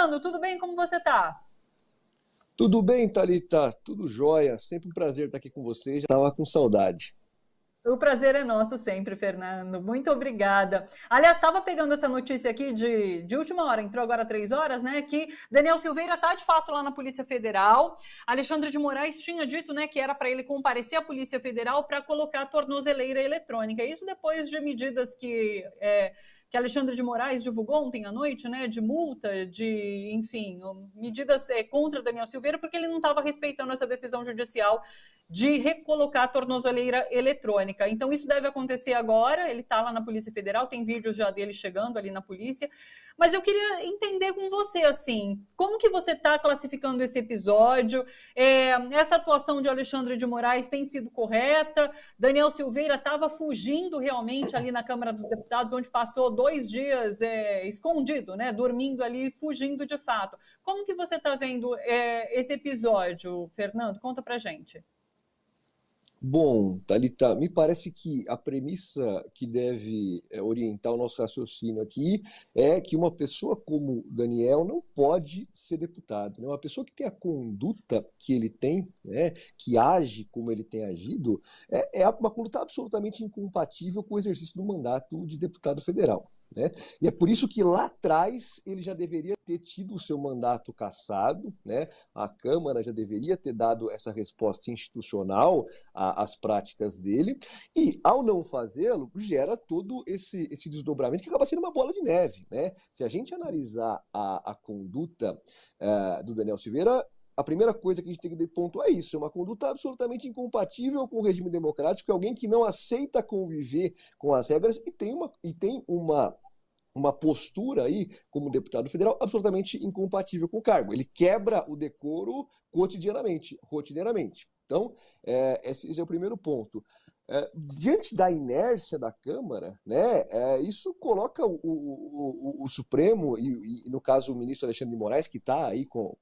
Fernando, tudo bem? Como você tá? Tudo bem, Thalita? Tudo jóia. Sempre um prazer estar aqui com vocês. Já estava com saudade. O prazer é nosso sempre, Fernando. Muito obrigada. Aliás, estava pegando essa notícia aqui de última hora, entrou agora 3 horas, né? Que Daniel Silveira está de fato lá na Polícia Federal. Alexandre de Moraes tinha dito, né, que era para ele comparecer à Polícia Federal para colocar a tornozeleira eletrônica. Isso depois de medidas que Alexandre de Moraes divulgou ontem à noite, né, de multa, de, enfim, medidas contra Daniel Silveira, porque ele não estava respeitando essa decisão judicial de recolocar a tornozeleira eletrônica. Então, isso deve acontecer agora. Ele está lá na Polícia Federal, tem vídeos já dele chegando ali na polícia. Mas eu queria entender com você, assim, como que você está classificando esse episódio? Essa atuação de Alexandre de Moraes tem sido correta? Daniel Silveira estava fugindo realmente ali na Câmara dos Deputados, onde passou 2 dias escondido, né? Dormindo ali, fugindo de fato. Como que você está vendo esse episódio, Fernando? Conta pra gente. Bom, Thalita, me parece que a premissa que deve orientar o nosso raciocínio aqui é que uma pessoa como Daniel não pode ser deputado, né? Uma pessoa que tem a conduta que ele tem, né, que age como ele tem agido, é uma conduta absolutamente incompatível com o exercício do mandato de deputado federal, né? E é por isso que lá atrás ele já deveria ter tido o seu mandato cassado, né? A Câmara já deveria ter dado essa resposta institucional às práticas dele, e ao não fazê-lo, gera todo esse desdobramento que acaba sendo uma bola de neve, né? Se a gente analisar a conduta do Daniel Silveira, a primeira coisa que a gente tem que pontuar é isso: é uma conduta absolutamente incompatível com o regime democrático, é alguém que não aceita conviver com as regras e tem uma postura aí, como deputado federal, absolutamente incompatível com o cargo. Ele quebra o decoro rotineiramente. Então, esse é o primeiro ponto. Diante da inércia da Câmara, né, isso coloca o Supremo, no caso o ministro Alexandre de Moraes, que está aí como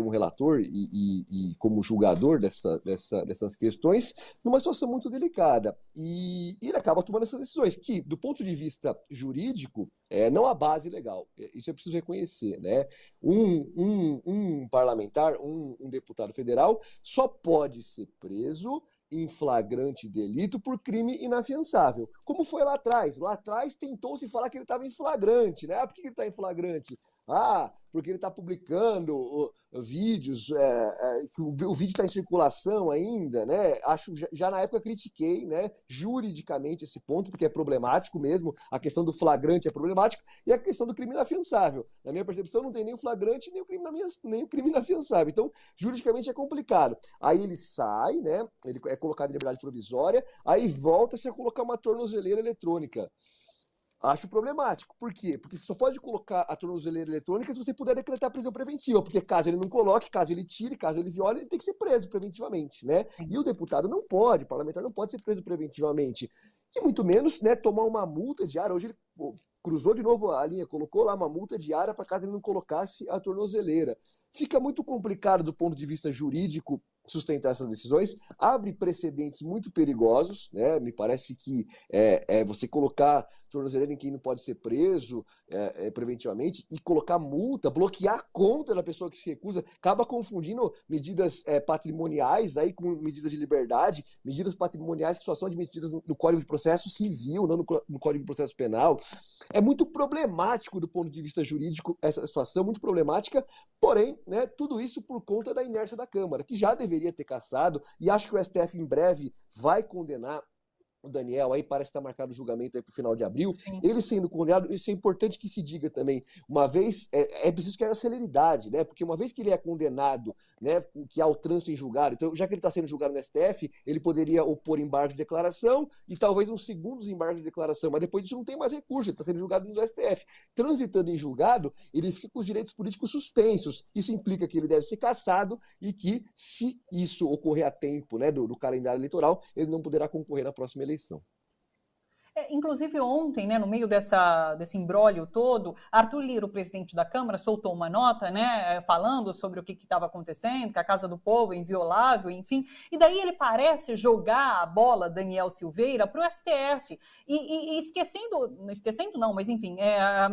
relator e como julgador dessas questões, numa situação muito delicada. E ele acaba tomando essas decisões, que, do ponto de vista jurídico, não há base legal. Isso é preciso reconhecer, né? Um parlamentar, um deputado federal, só pode ser preso em flagrante delito por crime inafiançável. Como foi lá atrás? Lá atrás tentou-se falar que ele estava em flagrante, né? Por que ele está em flagrante? Porque ele está publicando vídeos, o vídeo está em circulação ainda, né? Acho, já na época critiquei, né, juridicamente esse ponto, porque é problemático mesmo, a questão do flagrante é problemática, e a questão do crime inafiançável. Na minha percepção, não tem nem o flagrante, nem o crime inafiançável. Então, juridicamente é complicado. Aí ele sai, né? Ele é colocado em liberdade provisória, aí volta-se a colocar uma tornozeleira eletrônica. Acho problemático. Por quê? Porque você só pode colocar a tornozeleira eletrônica se você puder decretar prisão preventiva, porque caso ele não coloque, caso ele tire, caso ele viole, ele tem que ser preso preventivamente, né? E o deputado não pode, o parlamentar não pode ser preso preventivamente. E muito menos, né, tomar uma multa diária. Hoje ele cruzou de novo a linha, colocou lá uma multa diária para caso ele não colocasse a tornozeleira. Fica muito complicado do ponto de vista jurídico sustentar essas decisões, abre precedentes muito perigosos, né? Me parece que você colocar tornozeleira em quem não pode ser preso preventivamente e colocar multa, bloquear a conta da pessoa que se recusa, acaba confundindo medidas patrimoniais aí com medidas de liberdade, medidas patrimoniais que só são admitidas no Código de Processo Civil, não no Código de Processo Penal. É muito problemático do ponto de vista jurídico essa situação, muito problemática, porém, né, tudo isso por conta da inércia da Câmara, que já deveria ter cassado, e acho que o STF em breve vai condenar o Daniel, aí parece que está marcado o julgamento aí para o final de abril. Sim. Ele sendo condenado, isso é importante que se diga também. Uma vez, é preciso que haja celeridade, né? Porque uma vez que ele é condenado, né, que há o trânsito em julgado, então já que ele está sendo julgado no STF, ele poderia opor embargo de declaração e talvez uns segundos embargo de declaração, mas depois disso não tem mais recurso, ele está sendo julgado no STF. Transitando em julgado, ele fica com os direitos políticos suspensos. Isso implica que ele deve ser cassado e que, se isso ocorrer a tempo, né, do calendário eleitoral, ele não poderá concorrer na próxima eleição. Inclusive ontem, né, no meio desse imbróglio todo, Arthur Lira, o presidente da Câmara, soltou uma nota, né, falando sobre o que estava acontecendo, que a Casa do Povo é inviolável, enfim, e daí ele parece jogar a bola, Daniel Silveira, para o STF, e esquecendo não, mas enfim,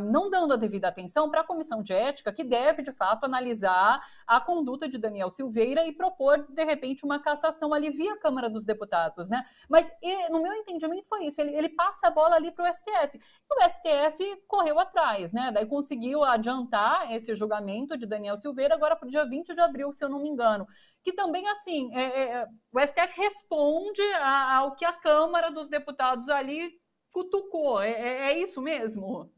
não dando a devida atenção para a Comissão de Ética, que deve, de fato, analisar a conduta de Daniel Silveira e propor, de repente, uma cassação ali via Câmara dos Deputados, né? Mas, no meu entendimento, foi isso. Ele passa a bola ali para o STF. E o STF correu atrás, né? Daí conseguiu adiantar esse julgamento de Daniel Silveira agora para o dia 20 de abril, se eu não me engano. Que também, assim, o STF responde ao que a Câmara dos Deputados ali cutucou. É isso mesmo?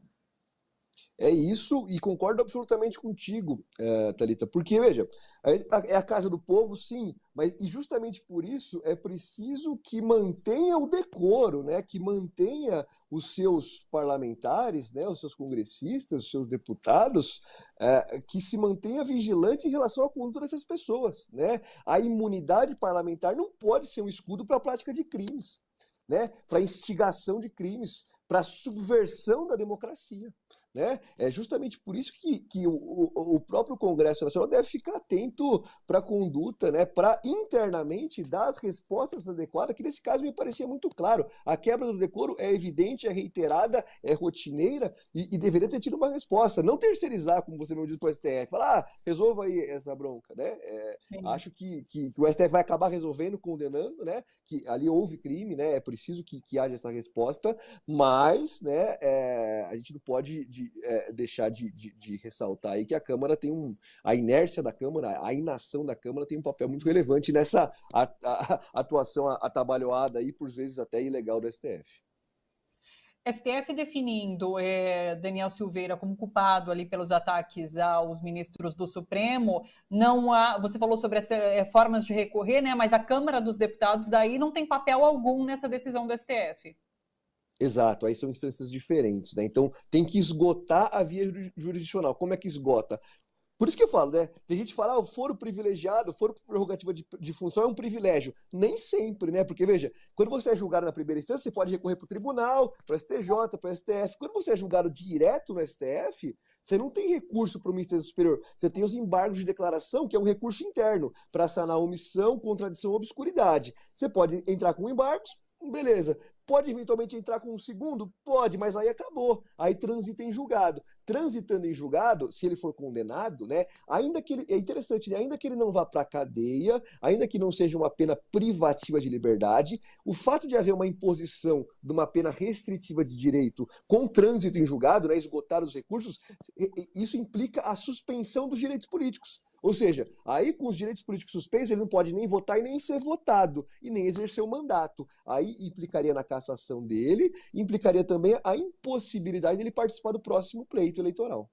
É isso, e concordo absolutamente contigo, Thalita, porque, veja, é a casa do povo, sim, mas e justamente por isso é preciso que mantenha o decoro, né, que mantenha os seus parlamentares, né, os seus congressistas, os seus deputados, que se mantenha vigilante em relação à conduta dessas pessoas, né? A imunidade parlamentar não pode ser um escudo para a prática de crimes, né, para instigação de crimes, para subversão da democracia. Né? É justamente por isso que o próprio Congresso Nacional deve ficar atento para a conduta, né? Para internamente dar as respostas adequadas, que nesse caso me parecia muito claro. A quebra do decoro é evidente, é reiterada, é rotineira e deveria ter tido uma resposta. Não terceirizar, como você não disse para o STF, falar, resolva aí essa bronca. Né? Acho que o STF vai acabar resolvendo, condenando, né? Que ali houve crime, né? É preciso que haja essa resposta, mas né, a gente não pode deixar de ressaltar aí que a Câmara tem a inércia da Câmara, a inação da Câmara tem um papel muito relevante nessa atuação atabalhoada aí, por vezes até ilegal do STF. STF definindo Daniel Silveira como culpado ali pelos ataques aos ministros do Supremo, não há, você falou sobre as formas de recorrer, né? Mas a Câmara dos Deputados daí não tem papel algum nessa decisão do STF. Exato, aí são instâncias diferentes, né? Então tem que esgotar a via jurisdicional. Como é que esgota? Por isso que eu falo, né? Tem gente que fala, o foro privilegiado, foro prerrogativa de função é um privilégio. Nem sempre, né? Porque, veja, quando você é julgado na primeira instância, você pode recorrer para o tribunal, para o STJ, para o STF. Quando você é julgado direto no STF, você não tem recurso para o Ministério Superior. Você tem os embargos de declaração, que é um recurso interno, para sanar omissão, contradição ou obscuridade. Você pode entrar com embargos, beleza. Pode eventualmente entrar com um segundo? Pode, mas aí acabou. Aí transita em julgado. Transitando em julgado, se ele for condenado, né, ainda que é interessante, né, ainda que ele não vá para a cadeia, ainda que não seja uma pena privativa de liberdade, o fato de haver uma imposição de uma pena restritiva de direito com trânsito em julgado, né, esgotar os recursos, isso implica a suspensão dos direitos políticos. Ou seja, aí com os direitos políticos suspensos, ele não pode nem votar e nem ser votado, e nem exercer o mandato. Aí implicaria na cassação dele, implicaria também a impossibilidade dele participar do próximo pleito eleitoral.